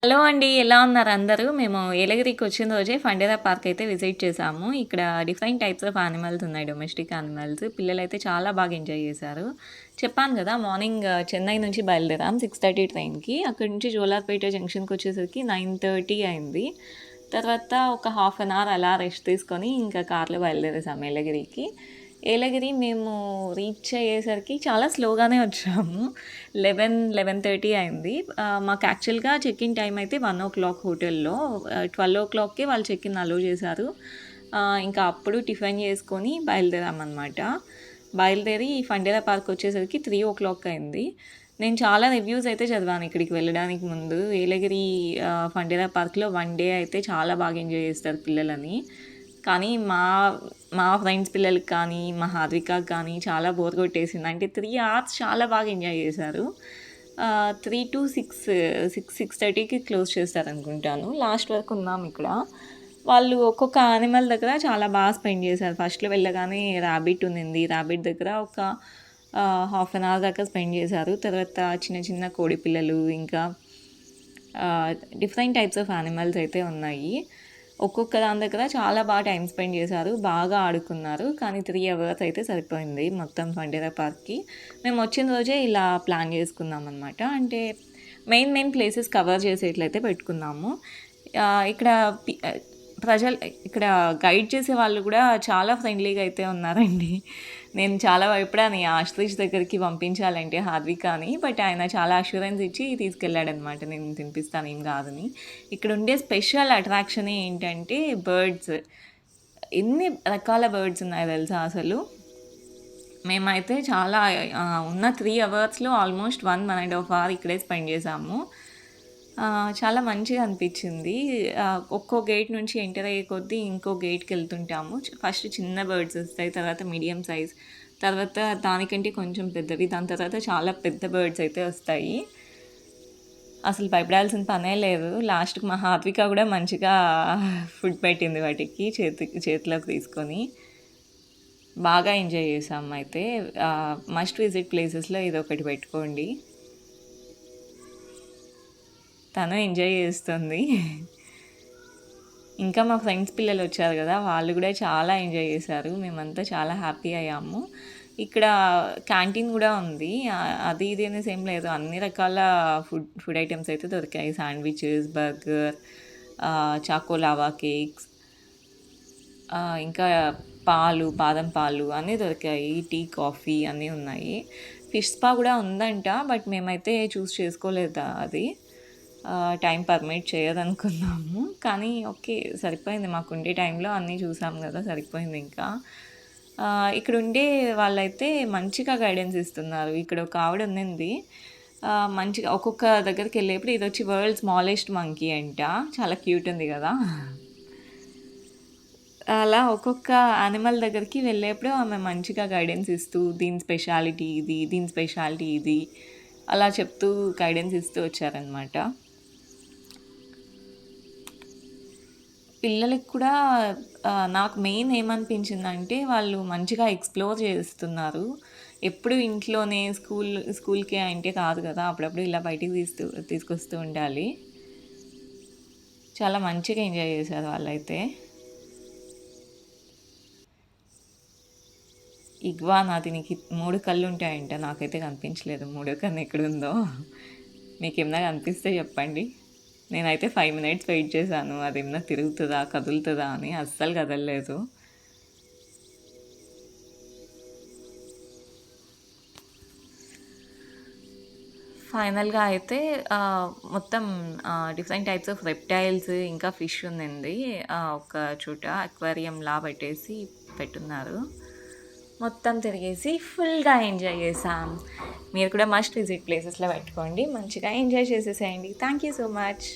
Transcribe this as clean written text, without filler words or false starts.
Hello అండి. ఎలా ఉన్నారు అందరూ? మేము ఏలగిరికి వచ్చిన రోజే ఫండేరా పార్క్ అయితే విజిట్ చేశాము. ఇక్కడ డిఫరెంట్ టైప్స్ ఆఫ్ యానిమల్స్ ఉన్నాయి. Domestic animals. పిల్లలైతే చాలా బాగా ఎంజాయ్ చేశారు. చెప్పాను కదా! మార్నింగ్ చెన్నై నుంచి బయలుదేరాం 6:30 ట్రైన్‌కి. అక్కడి నుంచి జోలార్పేట జంక్షన్‌కి వచ్చేసరికి 9:30 అయింది. తర్వాత ఒక హాఫ్ అన్ అవర్ అలా రెస్ట్ తీసుకొని ఇంకా కార్‌లో బయలుదేరేసాం ఏలగిరికి. ఏలగిరి మేము రీచ్ అయ్యేసరికి చాలా స్లోగానే వచ్చాము. 11:30 అయింది. మాకు యాక్చువల్‌గా చెక్ ఇన్ టైమ్ అయితే 1:00 హోటల్‌లో. 12:00కే వాళ్ళు చెక్ ఇన్ అలో చేశారు. ఇంకా అప్పుడు టిఫిన్ చేసుకొని బయలుదేరామనమాట. బయలుదేరి ఫండేరా పార్క్ వచ్చేసరికి 3:00 అయింది. నేను చాలా రివ్యూస్ అయితే చదివాను ఇక్కడికి వెళ్ళడానికి ముందు. ఏలగిరి ఫండేరా పార్క్‌లో 1 డే అయితే చాలా బాగా ఎంజాయ్ చేస్తారు పిల్లలని. కానీ మా ఫ్రెండ్స్ పిల్లలకి కానీ, మా హాద్వికకి కానీ చాలా బోర్ కొట్టేసింది. అంటే 3 అవర్స్ చాలా బాగా ఎంజాయ్ చేశారు. 6:30కి క్లోజ్ చేస్తారనుకుంటాను. లాస్ట్ వరకు ఉన్నాం ఇక్కడ. వాళ్ళు ఒక్కొక్క యానిమల్ దగ్గర చాలా బాగా స్పెండ్ చేశారు. ఫస్ట్‌లో వెళ్ళగానే ర్యాబిట్ ఉన్నింది. ర్యాబిట్ దగ్గర ఒక హాఫ్ అన్ అవర్ దాకా స్పెండ్ చేశారు. తర్వాత చిన్న చిన్న కోడి పిల్లలు ఇంకా డిఫరెంట్ టైప్స్ ఆఫ్ యానిమల్స్ అయితే ఉన్నాయి. ఒక్కొక్క దాని దగ్గర చాలా బాగా టైం స్పెండ్ చేశారు. బాగా ఆడుకున్నారు. కానీ 3 అవర్స్ అయితే సరిపోయింది మొత్తం ఫండేరా పార్క్‌కి. మేము వచ్చిన రోజే ఇలా ప్లాన్ చేసుకున్నామనమాట. అంటే మెయిన్ ప్లేసెస్ కవర్ చేసేట్లయితే పెట్టుకున్నాము. ఇక్కడ ప్రజలు ఇక్కడ గైడ్ చేసే వాళ్ళు కూడా చాలా ఫ్రెండ్లీగా అయితే ఉన్నారండి. నేను చాలా భయపడాను ఈ ఆశ్రిష్ దగ్గరికి పంపించాలంటే హాద్వికాని. బట్ ఆయన చాలా అష్యూరెన్స్ ఇచ్చి తీసుకెళ్ళాడనమాట. నేను తినిపిస్తాను ఏం కాదని. ఇక్కడ ఉండే స్పెషల్ అట్రాక్షన్ ఏంటంటే బర్డ్స్. ఎన్ని రకాల బర్డ్స్ ఉన్నాయో తెలుసా అసలు. మేమైతే చాలా ఉన్న 3 అవర్స్‌లో ఆల్మోస్ట్ 1.5 అవర్ ఇక్కడే స్పెండ్ చేశాము. చాలా మంచిగా అనిపించింది. ఒక్కో గేట్ నుంచి ఎంటర్ అయ్యే కొద్దీ ఇంకో గేట్‌కి వెళ్తుంటాము. ఫస్ట్ చిన్న బర్డ్స్ వస్తాయి. తర్వాత మీడియం సైజ్. తర్వాత దానికంటే కొంచెం పెద్దవి. దాని తర్వాత చాలా పెద్ద బర్డ్స్ అయితే వస్తాయి. అసలు భయపడాల్సిన పనే లేదు. లాస్ట్‌కి మా హాత్విక కూడా మంచిగా ఫుడ్ పెట్టింది వాటికి చేతిలోకి తీసుకొని. బాగా ఎంజాయ్ చేసాం అయితే. మస్ట్ విజిట్ ప్లేసెస్‌లో ఇదొకటి పెట్టుకోండి. తను ఎంజాయ్ చేస్తుంది. ఇంకా మా ఫ్రెండ్స్ పిల్లలు వచ్చారు కదా! వాళ్ళు కూడా చాలా ఎంజాయ్ చేశారు. మేమంతా చాలా హ్యాపీ అయ్యాము. ఇక్కడ క్యాంటీన్ కూడా ఉంది. అది ఇది అనేసి ఏం లేదు. అన్ని రకాల ఫుడ్ ఐటెమ్స్ అయితే దొరికాయి. Sandwiches, burger, choco lava cakes, ఇంకా పాలు, బాదం పాలు అన్నీ దొరికాయి. టీ, కాఫీ అన్నీ ఉన్నాయి. ఫిష్ స్పా కూడా ఉందంట. బట్ మేమైతే చూస్ చేసుకోలేదు అది. టైం పర్మిట్ చేయదనుకున్నాము. కానీ ఓకే సరిపోయింది. మాకుండే టైంలో అన్నీ చూసాం కదా! సరిపోయింది ఇంకా. ఇక్కడ ఉండే వాళ్ళైతే మంచిగా గైడెన్స్ ఇస్తున్నారు. ఇక్కడ ఒక ఆవిడ ఉన్నింది. మంచిగా ఒక్కొక్క దగ్గరికి వెళ్ళేప్పుడు ఇది వచ్చి వరల్డ్ స్మాలెస్ట్ మంకీ అంట. చాలా క్యూట్ ఉంది కదా! అలా ఒక్కొక్క యానిమల్ దగ్గరికి వెళ్ళేప్పుడు ఆమె మంచిగా గైడెన్స్ ఇస్తూ దీని స్పెషాలిటీ ఇది, దీని స్పెషాలిటీ ఇది అలా చెప్తూ గైడెన్స్ ఇస్తూ వచ్చారనమాట. పిల్లలకి కూడా నాకు మెయిన్ ఏమనిపించిందంటే వాళ్ళు మంచిగా ఎక్స్‌ప్లోర్ చేస్తున్నారు. ఎప్పుడు ఇంట్లోనే స్కూల్‌కే అంటే కాదు కదా! అప్పుడప్పుడు ఇలా బయటికి తీసుకొస్తూ ఉండాలి. చాలా మంచిగా ఎంజాయ్ చేశారు వాళ్ళైతే. ఇగ్వానా దీనికి 3 కళ్ళు ఉంటాయంట. నాకైతే కనిపించలేదు. మూడో కన్ను ఎక్కడుందో. మీకేమైనా కనిపిస్తే చెప్పండి. నేనైతే 5 మినిట్స్ వెయిట్ చేశాను. అదేమన్నా తిరుగుతుందా, కదులుతుందా అని. అస్సలు కదలలేదు. ఫైనల్‌గా అయితే మొత్తం డిఫరెంట్ టైప్స్ ఆఫ్ రెప్టైల్స్ ఇంకా ఫిష్ ఉందండి. ఒక చోట అక్వేరియంలా పెట్టున్నారు. మొత్తం తిరిగేసి ఫుల్‌గా ఎంజాయ్ చేసాం. మీరు కూడా మస్ట్ విజిట్ ప్లేసెస్‌లో పెట్టుకోండి. మంచిగా ఎంజాయ్ చేసేసేయండి. Thank you so much.